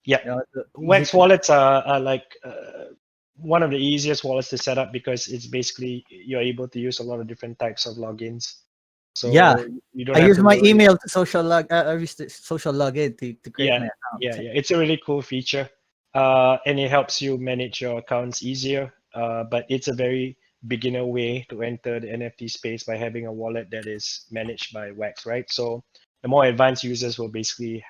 Yeah. Easy Wax to. wallets are like one of the easiest wallets to set up because it's basically you're able to use a lot of different types of logins. Yeah, So you don't I have use to my worry. email to social log. I use the social login to create Yeah, my account. yeah. It's a really cool feature, and it helps you manage your accounts easier. But it's a very beginner way to enter the NFT space by having a wallet that is managed by Wax, right? So the more advanced users will basically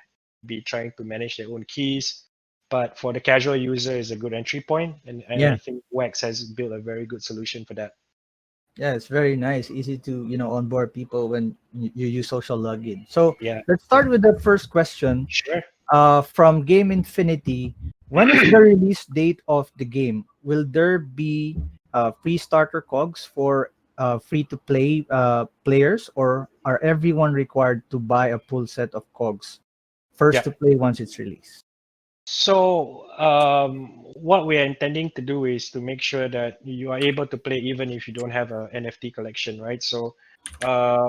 be trying to manage their own keys. But for the casual user, is a good entry point, and I Yeah, think Wax has built a very good solution for that. yeah, it's very nice, easy to onboard people when you use social login. So Yeah, let's yeah, start with the first question. sure. From Game Infinity, when is the release date of the game? Will there be free starter cogs for free to play players, or are everyone required to buy a full set of cogs first Yeah. to play once it's released? So, what we are intending to do is to make sure that you are able to play even if you don't have a NFT collection, right? So,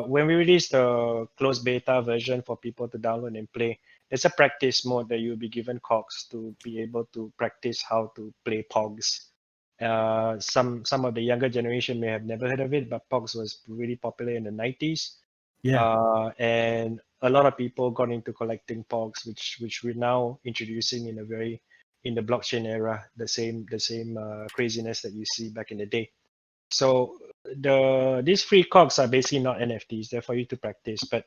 when we release the closed beta version for people to download and play, there's a practice mode that you'll be given Cogs to be able to practice how to play Pogs. Some of the younger generation may have never heard of it, but Pogs was really popular in the 90s, Yeah. and a lot of people got into collecting pogs, which we're now introducing in a very in the blockchain era, the same craziness that you see back in the day. So these free cogs are basically not NFTs; they're for you to practice. But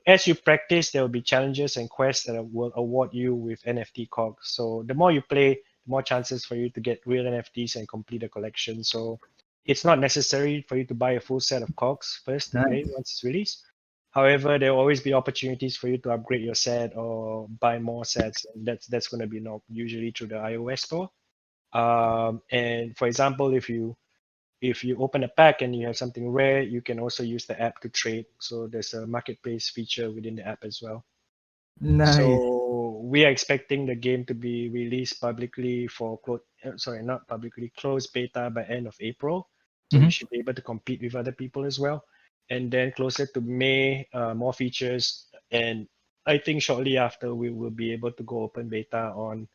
as you practice, there will be challenges and quests that will award you with NFT cogs. So the more you play, the more chances for you to get real NFTs and complete a collection. So it's not necessary for you to buy a full set of cogs first to play Nice. once it's released. However, there will always be opportunities for you to upgrade your set or buy more sets, and that's going to be usually through the iOS store. And for example, if you open a pack and you have something rare, you can also use the app to trade. So there's a marketplace feature within the app as well. Nice. So we are expecting the game to be released publicly sorry, not publicly, closed beta by end of April. So we Mhm. should be able to compete with other people as well. And then closer to May, more features. And I think shortly after, we will be able to go open beta on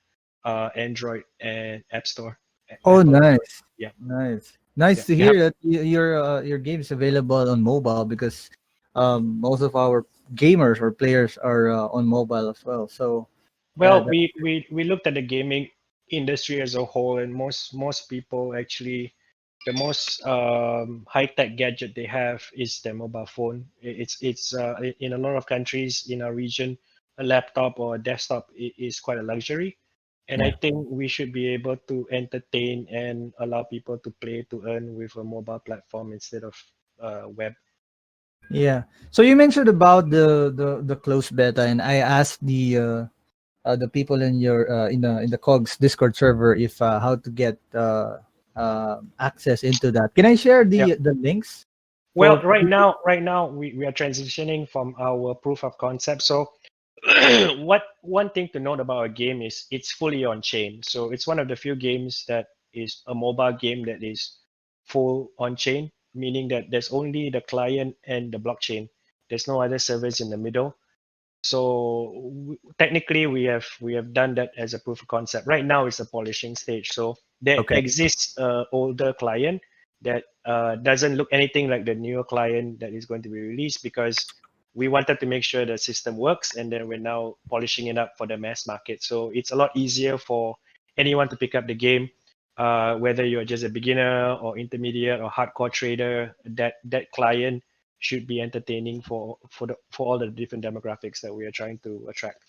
Android and App Store, Oh, Apple Android. nice. Yeah, Nice. Nice yeah. to Yeah. hear that your game is available on mobile, because most of our gamers or players are on mobile as well. So Well, that, we looked at the gaming industry as a whole, and most people actually, the most high tech gadget they have is their mobile phone. It's in a lot of countries in our region, a laptop or a desktop is quite a luxury, and I yeah. think we should be able to entertain and allow people to play to earn with a mobile platform instead of web. Yeah. So you mentioned about the closed beta, and I asked the people in your in the Cogs Discord server if how to get access into that. Can I share Yeah. the links Well, for people? right now we are transitioning from our proof of concept. So what one thing to note about a game is it's fully on chain. So it's one of the few games that is a mobile game that is full on chain, meaning that there's only the client and the blockchain. There's no other servers in the middle. So technically, we have done that as a proof of concept. Right now, it's a polishing stage. So there Okay. exists a older client that doesn't look anything like the newer client that is going to be released because we wanted to make sure the system works, and then we're now polishing it up for the mass market. So it's a lot easier for anyone to pick up the game, whether you're just a beginner or intermediate or hardcore trader. That client should be entertaining for all the different demographics that we are trying to attract.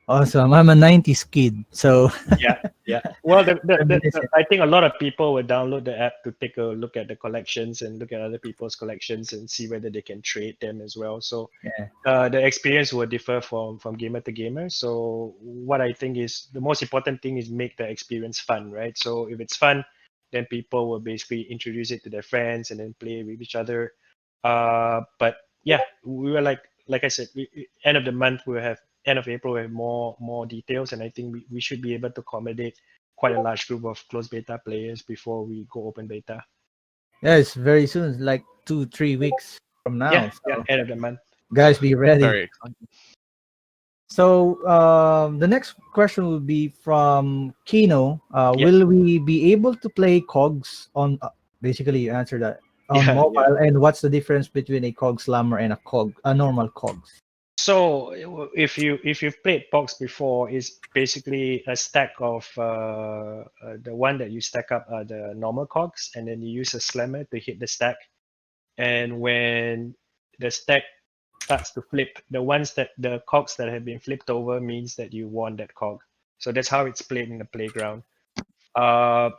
Awesome. I'm a 90s kid, so Yeah, yeah. Well, reminiscent. I think a lot of people will download the app to take a look at the collections and look at other people's collections and see whether they can trade them as well. So Yeah. the experience will differ from gamer to gamer. So what I think is the most important thing is make the experience fun, right? So if it's fun, then people will basically introduce it to their friends and then play with each other. But yeah, we were like I said, end of the month we'll have end of April we have more details, and I think we should be able to accommodate quite a large group of closed beta players before we go open beta. Yeah, it's very soon, like 2-3 weeks from Yeah, now. yeah, So end of the month. guys, be ready. Very exciting. So the next question will be from Kino. Yeah, Will we be able to play Cogs on? Basically, you answer that on yeah, yeah. mobile. And what's the difference between a Cog Slammer and a normal Cogs? So if you've played Pox before, it's basically a stack of the one that you stack up are the normal cogs, and then you use a slammer to hit the stack. And when the stack starts to flip, the cogs that have been flipped over means that you won that cog. So that's how it's played in the playground.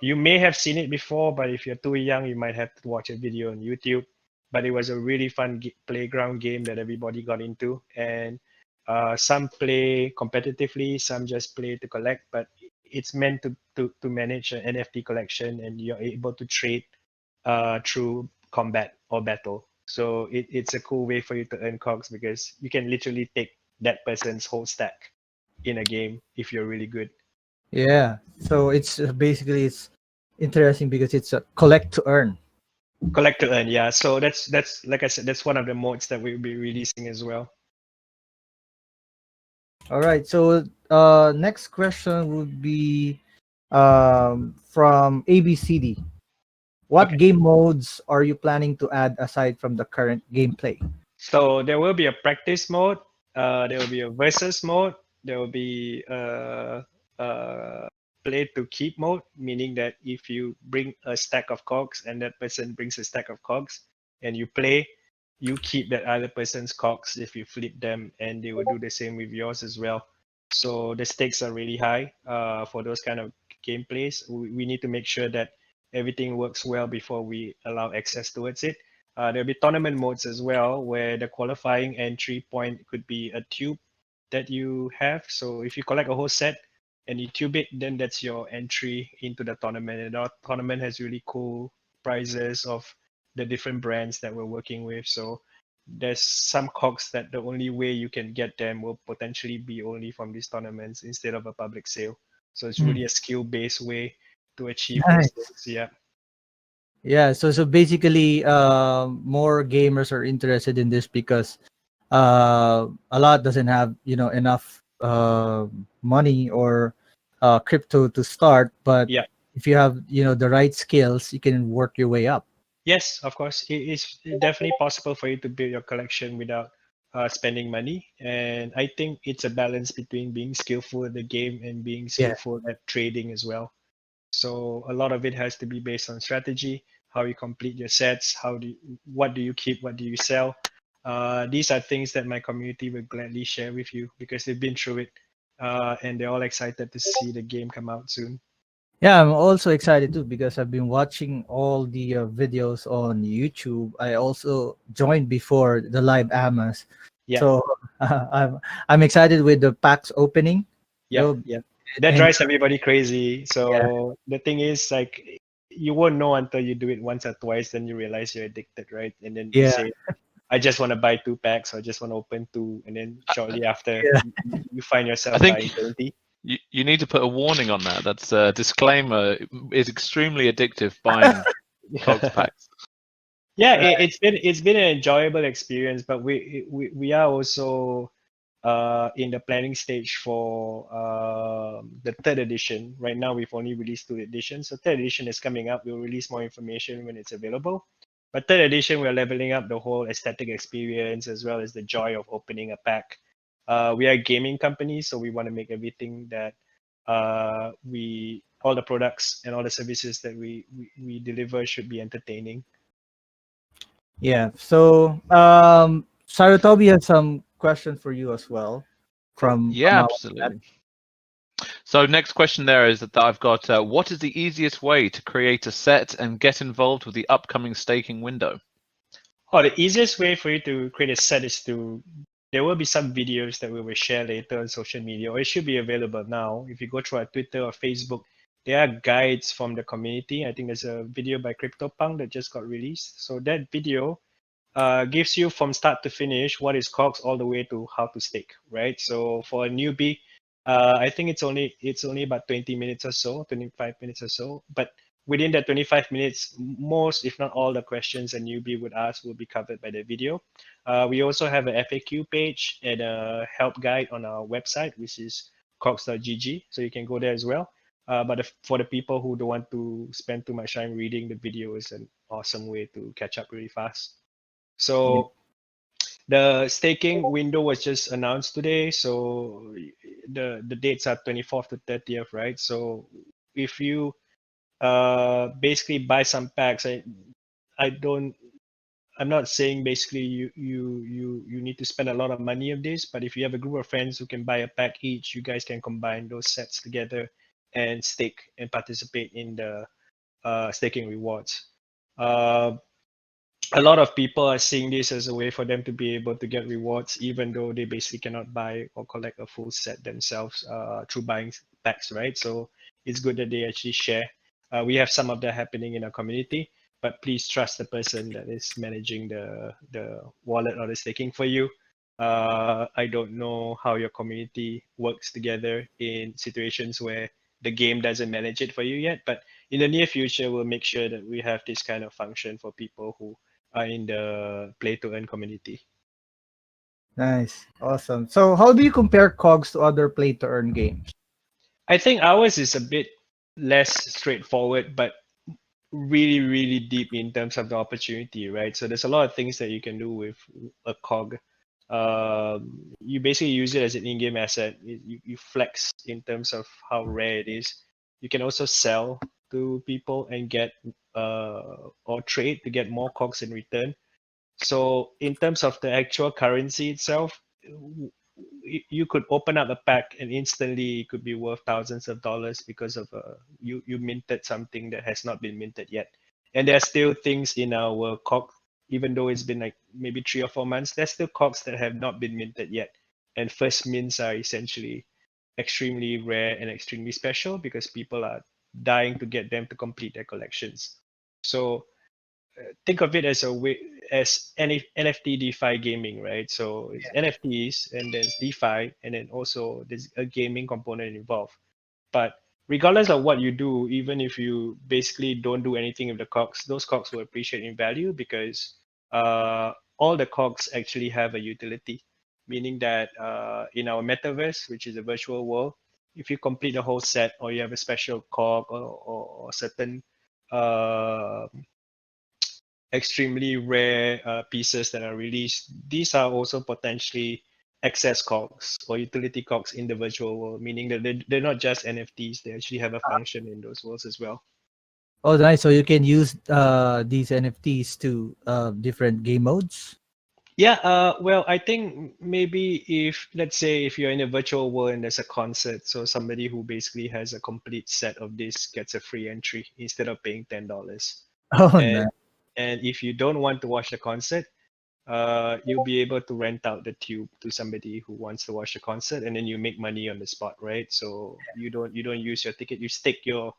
You may have seen it before, but if you're too young, you might have to watch a video on YouTube. But it was a really fun playground game that everybody got into, and some play competitively, some just play to collect. But it's meant to manage an NFT collection, and you're able to trade through combat or battle. So it's a cool way for you to earn cogs because you can literally take that person's whole stack in a game if you're really good. Yeah. So it's basically it's interesting because it's a collect to earn. Collect to earn, yeah. So that's like I said, that's one of the modes that we'll be releasing as well. All right. So next question would be from ABCD. What Okay. game modes are you planning to add aside from the current gameplay? So there will be a practice mode, there will be a versus mode, there will be a play to keep mode, meaning that if you bring a stack of cogs and that person brings a stack of cogs and you play, you keep that other person's cogs if you flip them, and they will do the same with yours as well. So the stakes are really high for those kind of gameplays. We need to make sure that everything works well before we allow access towards it. There'll be tournament modes as well, where the qualifying entry point could be a tube that you have. So if you collect a whole set and you tube it, then that's your entry into the tournament. And our tournament has really cool prizes of the different brands that we're working with. So there's some cogs that the only way you can get them will potentially be only from these tournaments instead of a public sale. So it's Hmm. really a skill-based way to achieve those Nice. things. Yeah. Yeah, so basically, more gamers are interested in this because a lot doesn't have enough money or crypto to start. But Yeah. if you have the right skills, you can work your way up. Yes, of course. It's definitely possible for you to build your collection without spending money. And I think it's a balance between being skillful at the game and being Yeah, skillful at trading as well. So a lot of it has to be based on strategy, how you complete your sets, what do you keep, what do you sell. These are things that my community will gladly share with you because they've been through it, and they're all excited to see the game come out soon. yeah. I'm also excited too because I've been watching all the videos on YouTube. I also joined before the live amas, Yeah. so I'm excited with the packs opening. You Yeah, know, yeah. That and drives everybody crazy. yeah, So the thing is, like, you won't know until you do it once or twice, then you realize you're addicted, right? And then you yeah, say, I just want to buy 2 packs, or I just want to open two, and then I, shortly after, yeah. you find I yourself buying think 20. you need to put a warning on that. That's a disclaimer. Is extremely addictive buying Cogs packs. Yeah, it's been an enjoyable experience, but we are also in the planning stage for the third edition. Right now, we've only released 2 editions. So third edition is coming up. We'll release more information when it's available. But third edition, we're leveling up the whole aesthetic experience as well as the joy of opening a pack. We are a gaming company, so we want to make everything that we all the products and all the services that we deliver should be entertaining. Yeah. So, Sarutobi has some question for you as well from Yeah, our chat. absolutely. So next question there is that I've got. What is the easiest way to create a set and get involved with the upcoming staking window? Oh, the easiest way for you to create a set is there will be some videos that we will share later on social media, or it should be available now. If you go through our Twitter or Facebook, there are guides from the community. I think there's a video by CryptoPunk that just got released. So that video gives you from start to finish what is Cogs all the way to how to stake, right? So for a newbie, I think it's only about 20 minutes or so, 25 minutes or so. But within the 25 minutes, most, if not all, the questions a newbie would ask will be covered by the video. We also have a FAQ page and a help guide on our website, which is cogs.gg. So you can go there as well. But for the people who don't want to spend too much time reading, the video is an awesome way to catch up really fast. So the staking window was just announced today. So the dates are 24th to 30th, right? So if you basically buy some packs, I don't I'm not saying basically you need to spend a lot of money on this, but if you have a group of friends who can buy a pack each, you guys can combine those sets together and stake and participate in the staking rewards. A lot of people are seeing this as a way for them to be able to get rewards, even though they basically cannot buy or collect a full set themselves through buying packs, right? So it's good that they actually share. We have some of that happening in our community, but please trust the person that is managing the wallet or the staking for you. I don't know how your community works together in situations where the game doesn't manage it for you yet, but in the near future, we'll make sure that we have this kind of function for people who are in the play to earn community. Nice. Awesome. So how do you compare COGS to other play to earn games? I think ours is a bit less straightforward, but really, really deep in terms of the opportunity, right? So there's a lot of things that you can do with a cog. You basically use it as an in-game asset. You flex in terms of how rare it is. You can also sell to people and get or trade to get more cogs in return. So in terms of the actual currency itself, you could open up a pack and instantly it could be worth thousands of dollars because of you minted something that has not been minted yet. And there are still things in our cog, even though it's been like maybe 3 or 4 months, there's still cogs that have not been minted yet. And first mints are essentially extremely rare and extremely special because people are dying to get them to complete their collections. So think of it as a way as NFT DeFi gaming, right? So it's NFTs and there's DeFi and then also there's a gaming component involved. But regardless of what you do, even if you basically don't do anything with the cogs, those cogs will appreciate in value because all the cogs actually have a utility, meaning that in our metaverse, which is a virtual world, if you complete the whole set or you have a special cog or certain uh, extremely rare pieces that are released, these are also potentially access cogs or utility cogs in the virtual world, meaning that they're not just NFTs, they actually have a function in those worlds as well. Oh, nice. So you can use these NFTs to different game modes. Yeah, well, I think maybe if, let's say, if you're in a virtual world and there's a concert, so somebody who basically has a complete set of this gets a free entry instead of paying $10. Oh, And nice. and if you don't want to watch the concert, you'll be able to rent out the tube to somebody who wants to watch the concert, and then you make money on the spot, right? So you don't use your ticket, you stick your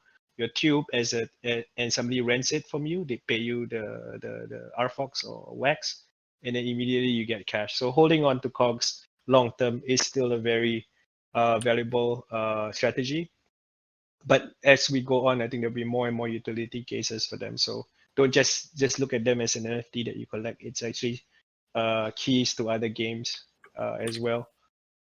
tube as and somebody rents it from you. They pay you the RFOX or wax, and then immediately you get cash. So holding on to cogs long term is still a very valuable strategy. But as we go on, I think there'll be more and more utility cases for them. So don't just look at them as an NFT that you collect. It's actually keys to other games as well.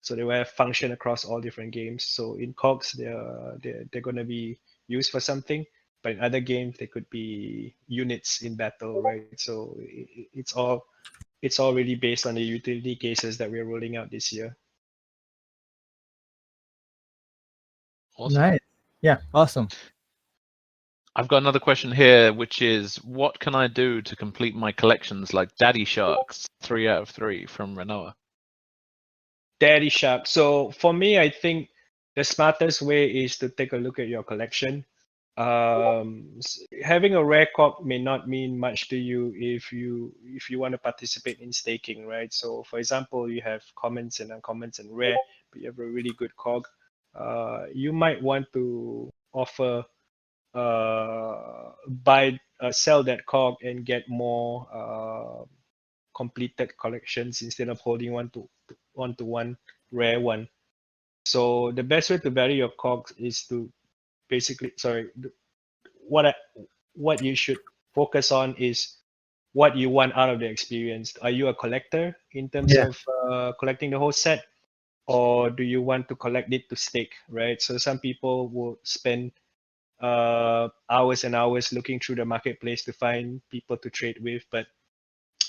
So they will have function across all different games. So in Cogs, they're going to be used for something, but in other games they could be units in battle, right? So it's all really based on the utility cases that we're rolling out this year. Awesome. Nice. Yeah, awesome. I've got another question here, which is, what can I do to complete my collections like Daddy Sharks 3 out of 3 from Renoa? Daddy Shark. So for me, I think the smartest way is to take a look at your collection. Having a rare cog may not mean much to you if you want to participate in staking, right? So for example, you have commons and uncommons and rare, but you have a really good cog. You might want to offer sell that cog and get more completed collections instead of holding one rare one. So the best way to value your cogs is to basically, sorry, what you should focus on is what you want out of the experience. Are you a collector in terms Yeah. of collecting the whole set, or do you want to collect it to stake, right? So some people will spend hours and hours looking through the marketplace to find people to trade with, but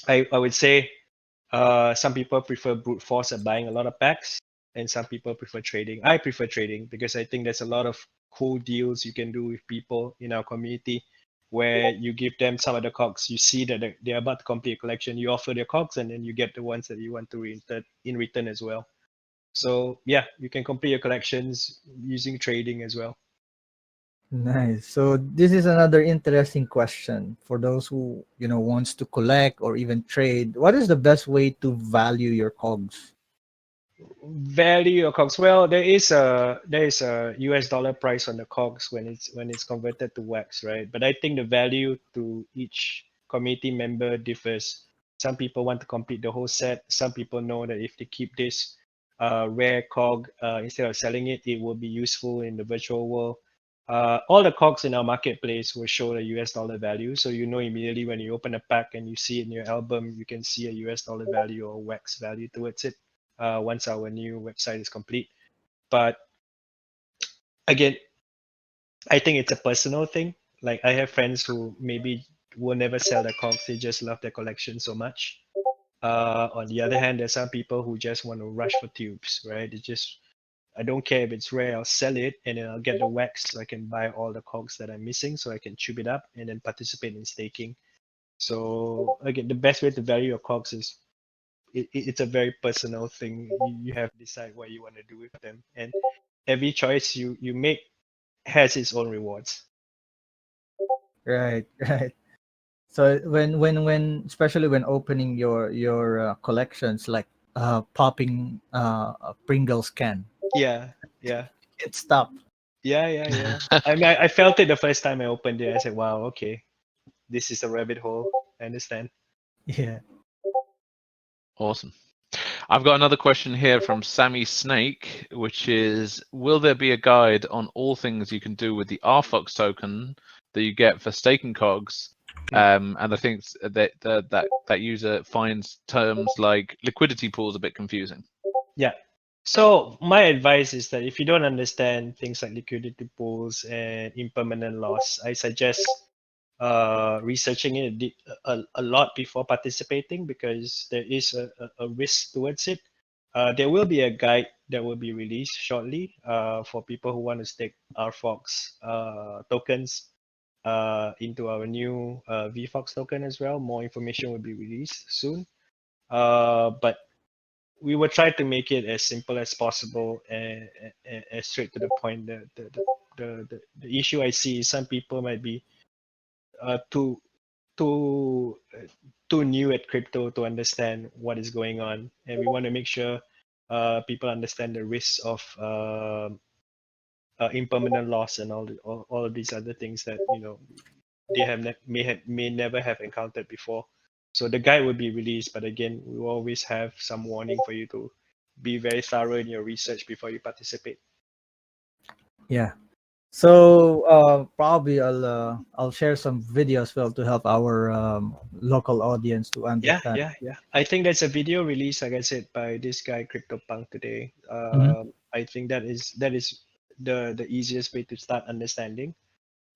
I would say some people prefer brute force at buying a lot of packs, and some people prefer trading. I prefer trading because I think there's a lot of cool deals you can do with people in our community where you give them some of the cogs. You see that they're about to complete a collection, you offer their cogs, and then you get the ones that you want to in return as well. So yeah, you can complete your collections using trading as well. Nice. So this is another interesting question for those who wants to collect or even trade. What is the best way to value your cogs? Value your cogs. Well, there is a US dollar price on the cogs when it's converted to wax, right? But I think the value to each committee member differs. Some people want to complete the whole set. Some people know that if they keep this rare cog instead of selling it, it will be useful in the virtual world. All the cogs in our marketplace will show the US dollar value, so you know immediately when you open a pack and you see it in your album, you can see a US dollar value or wax value towards it once our new website is complete. But again, I think it's a personal thing. Like I have friends who maybe will never sell their cogs; they just love their collection so much. On the other hand, there's some people who just want to rush for tubes, right? They just I don't care if it's rare, I'll sell it and then I'll get the wax so I can buy all the cogs that I'm missing so I can tube it up and then participate in staking. So again, the best way to value your cogs is it's a very personal thing. You have to decide what you want to do with them, and every choice you make has its own rewards. Right, right. So when especially when opening your collections, like popping a Pringles can, Yeah, yeah, it stop. yeah. I mean, I felt it the first time I opened it. I said, "Wow, okay, this is a rabbit hole." I understand. Yeah. Awesome. I've got another question here from Sammy Snake, which is: will there be a guide on all things you can do with the RFOX token that you get for staking cogs? And I think that user finds terms like liquidity pools a bit confusing. Yeah. So my advice is that if you don't understand things like liquidity pools and impermanent loss, I suggest researching it a lot before participating because there is a risk towards it. There will be a guide that will be released shortly for people who want to stake RFOX tokens into our new VFOX token as well. More information will be released soon. But we will try to make it as simple as possible and as straight to the point. The issue I see is some people might be uh, too too too new at crypto to understand what is going on, and we want to make sure people understand the risks of impermanent loss and all of these other things that they may never have encountered before. So the guide will be released, but again, we will always have some warning for you to be very thorough in your research before you participate. Yeah. So probably I'll share some videos as well to help our local audience to Yeah, understand. yeah. I think there's a video released, like I said, by this guy CryptoPunk today. Mhm. I think that is the easiest way to start understanding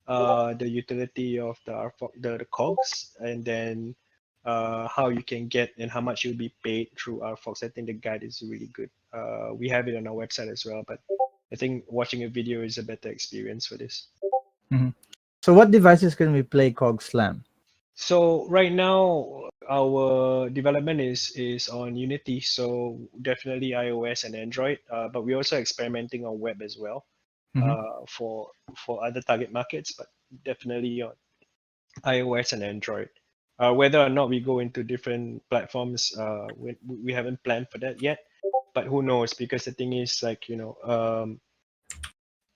the utility of the cogs, and then how you can get and how much you'll be paid through RFOX. I think the guide is really good. We have it on our website as well, but I think watching a video is a better experience for this. Mhm. So what devices can we play Cog Slam? So right now our development is on Unity, so definitely iOS and Android, but we're also experimenting on web as well Mhm. for other target markets, but definitely on iOS and Android. Whether or not we go into different platforms, we haven't planned for that yet. But who knows? Because the thing is, like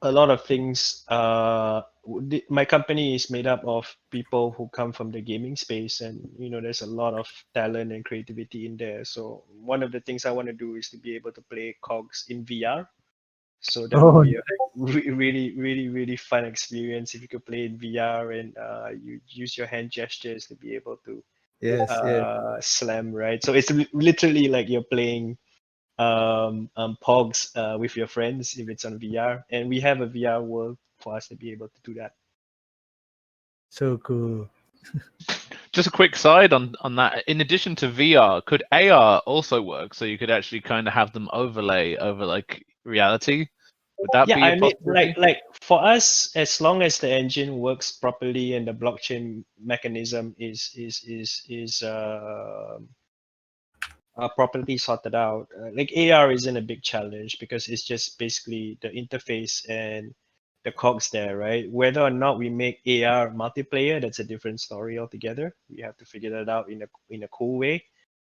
a lot of things. My company is made up of people who come from the gaming space, and there's a lot of talent and creativity in there. So one of the things I want to do is to be able to play COGS in VR. So that would Oh, be a really fun experience if you could play in VR and you use your hand gestures to be able to yes, yes. slam, right? So it's literally like you're playing Pogs with your friends if it's on VR, and we have a VR world for us to be able to do that. So cool. Just a quick side on that. In addition to VR, could AR also work? So you could actually kind of have them overlay over like reality. Would that Yeah, be a I mean, possibility? like for us, as long as the engine works properly and the blockchain mechanism is properly sorted out, like AR isn't a big challenge because it's just basically the interface and the cogs there, right? Whether or not we make AR multiplayer, that's a different story altogether. We have to figure that out in a cool way.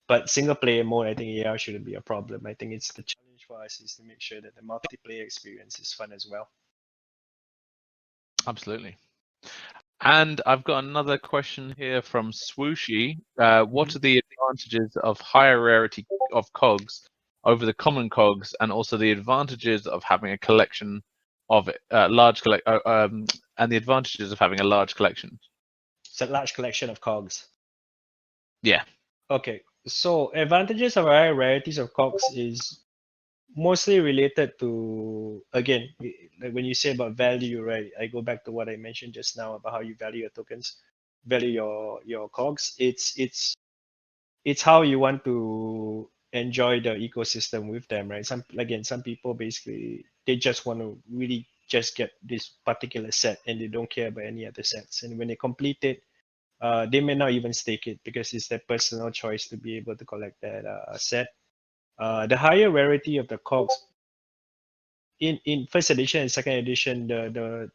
But single player mode, I think AR shouldn't be a problem. I think it's the challenge for us is to make sure that the multiplayer experience is fun as well. Absolutely. And I've got another question here from Swooshy. What are the advantages of higher rarity of cogs over the common cogs, and also the advantages of having a collection of it, and the advantages of having a large collection? It's a large collection of cogs. Yeah. Okay, so advantages of higher varieties of cogs is mostly related to, again, like when you say about value, right? I go back to what I mentioned just now about how you value your tokens, value your cogs. It's how you want to enjoy the ecosystem with them, right? Some people basically they just want to really just get this particular set and they don't care about any other sets. And when they complete it, they may not even stake it because it's their personal choice to be able to collect that set. The higher rarity of the cogs in first edition and second edition,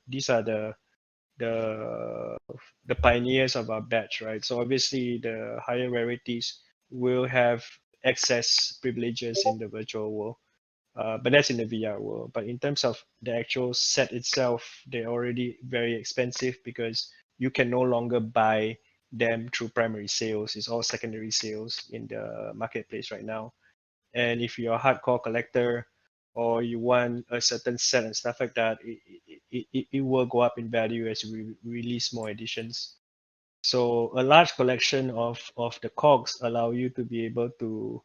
these are the the pioneers of our batch, right? So obviously the higher rarities will have access privileges in the virtual world, but that's in the VR world. But in terms of the actual set itself, they're already very expensive because you can no longer buy them through primary sales. It's all secondary sales in the marketplace right now. And if you're a hardcore collector or you want a certain set and stuff like that, it will go up in value as we release more editions. So a large collection of the cogs allow you to be able to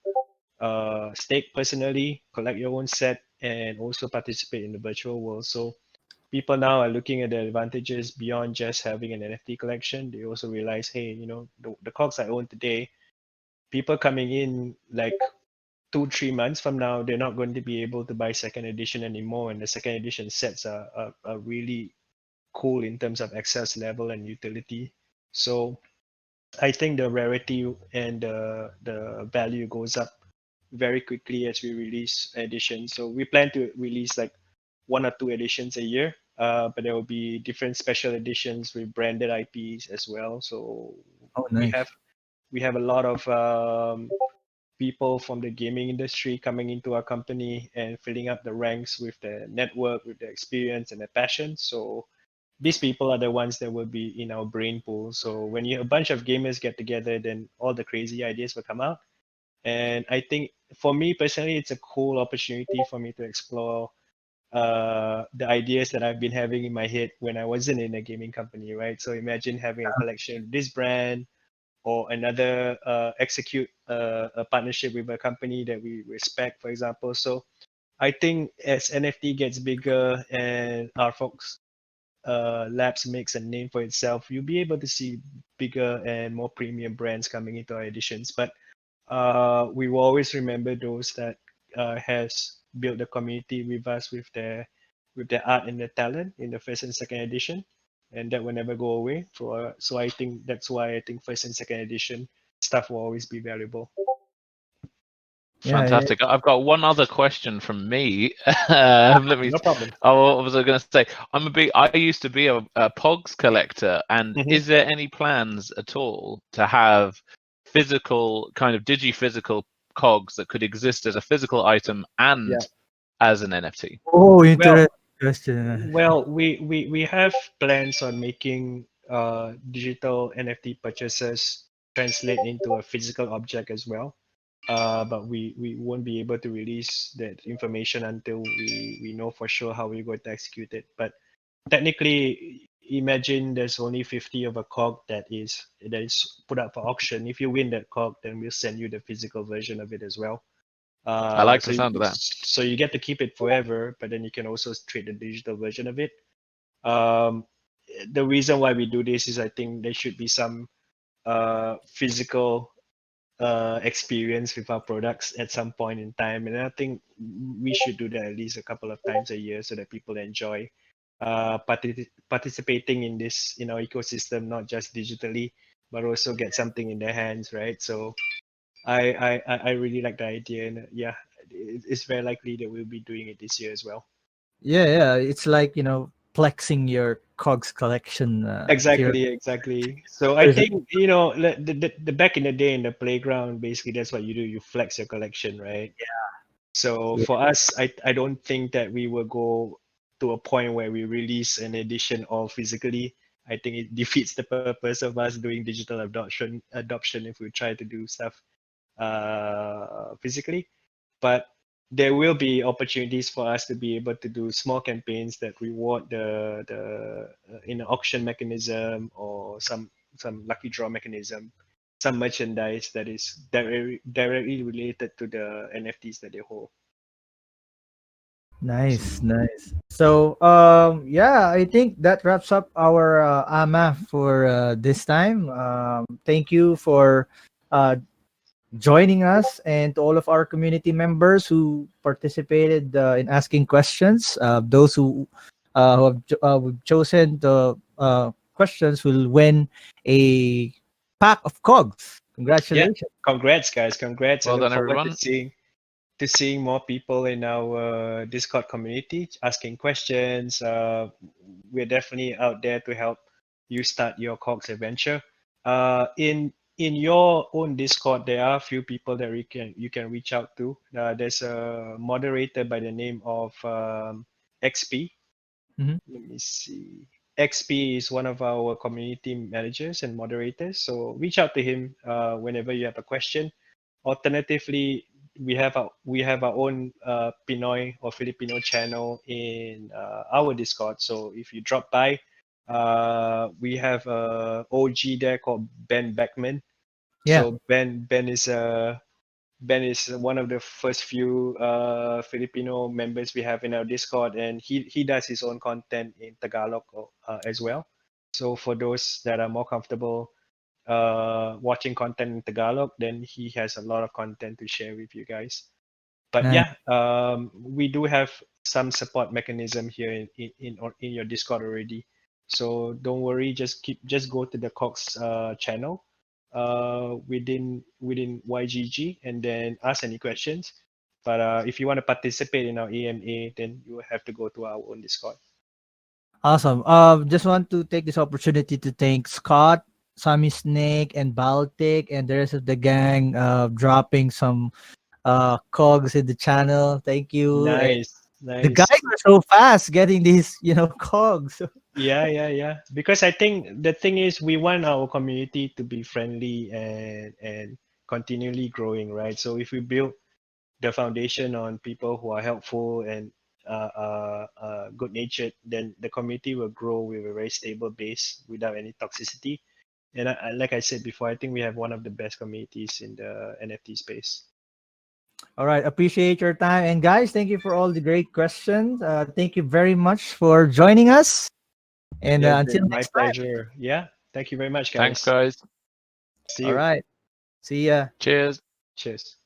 stake personally, collect your own set, and also participate in the virtual world. So people now are looking at the advantages beyond just having an NFT collection. They also realize, hey, the cogs I own today, people coming in like 2-3 months from now, they're not going to be able to buy second edition anymore. And the second edition sets are really cool in terms of access level and utility. So I think the rarity and the value goes up very quickly as we release editions. So we plan to release like 1 or 2 editions a year, but there will be different special editions with branded IPs as well. So Oh, we nice. have we have a lot of people from the gaming industry coming into our company and filling up the ranks with the network, with the experience and the passion. So these people are the ones that will be in our brain pool. So when a bunch of gamers get together, then all the crazy ideas will come out. And I think for me personally, it's a cool opportunity for me to explore the ideas that I've been having in my head when I wasn't in a gaming company, right? So imagine having a collection of this brand or another execute a partnership with a company that we respect, for example. So I think as NFT gets bigger and RFOX Labs makes a name for itself, you'll be able to see bigger and more premium brands coming into our editions. But we will always remember those that has built the community with us with their art and their talent in the first and second edition, and that will never go away. So I think that's why I think first and second edition stuff will always be valuable. Yeah, yeah. Fantastic. I've got one other question from me. Let me. No problem. Oh, what was I going to say? I used to be a Pogs collector, and Mhm. is there any plans at all to have physical, kind of digi-physical Cogs that could exist as a physical item and Yeah. as an NFT? Oh, Well, interesting question. we have plans on making digital NFT purchases translate into a physical object as well. but we won't be able to release that information until we know for sure how we're going to execute it. But technically, imagine there's only 50 of a cog that is put up for auction. If you win that cog, then we'll send you the physical version of it as well. I like So the sound of that. so you get to keep it forever, but then you can also trade the digital version of it. Um, the reason why we do this is I think there should be some physical experience with our products at some point in time, and I think we should do that at least a couple of times a year so that people enjoy participating in this our ecosystem, not just digitally, but also get something in their hands, right? So I really like the idea, and yeah, it's very likely that we'll be doing it this year as well. Yeah. It's like, flexing your Cogs collection. Here. Exactly. So I There's a, think the back in the day in the playground, basically that's what you do. You flex your collection, right? So yeah. for us, I don't think that we will go to a point where we release an edition all physically. I think it defeats the purpose of us doing digital adoption if we try to do stuff physically. But there will be opportunities for us to be able to do small campaigns that reward the in an auction mechanism or some lucky draw mechanism, some merchandise that is directly related to the NFTs that they hold. Nice, nice. So, yeah, I think that wraps up our AMA for this time. Thank you for uh, joining us, and to all of our community members who participated in asking questions. Those who've chosen the questions will win a pack of Cogs. Yeah, Congratulations. congrats guys, congrats. I Well look done, forward to everyone. seeing more people in our Discord community asking questions. We're definitely out there to help you start your Cogs adventure. In your own Discord, there are a few people that you can reach out to. There's a moderator by the name of XP. Mhm. Let me see. XP is one of our community managers and moderators. So reach out to him whenever you have a question. Alternatively, we have our own Pinoy or Filipino channel in our Discord. So if you drop by, we have a OG there called Ben Beckman. Yeah, So Ben is one of the first few Filipino members we have in our Discord, and he does his own content in Tagalog as well. So for those that are more comfortable watching content in Tagalog, then he has a lot of content to share with you guys. But nice. yeah, we do have some support mechanism here in your Discord already. So don't worry, just go to the Cox channel within YGG and then ask any questions. But if you want to participate in our AMA, then you have to go to our own Discord. Awesome. Just want to take this opportunity to thank Scott, Sammy Snake, and Baltic, and the rest of the gang dropping some cogs in the channel. Thank you. And Nice, the nice. guys are so fast getting these, cogs. Yeah. Because I think the thing is, we want our community to be friendly and continually growing, right? So if we build the foundation on people who are helpful and good natured, then the community will grow with a very stable base without any toxicity. And like I said before, I think we have one of the best communities in the NFT space. All right. Appreciate your time. And guys, thank you for all the great questions. Thank you very much for joining us. And Yes, until my next time. pleasure. Yeah. Thank you very much, Thanks, guys. guys. See All you. right. See ya. Cheers. Cheers.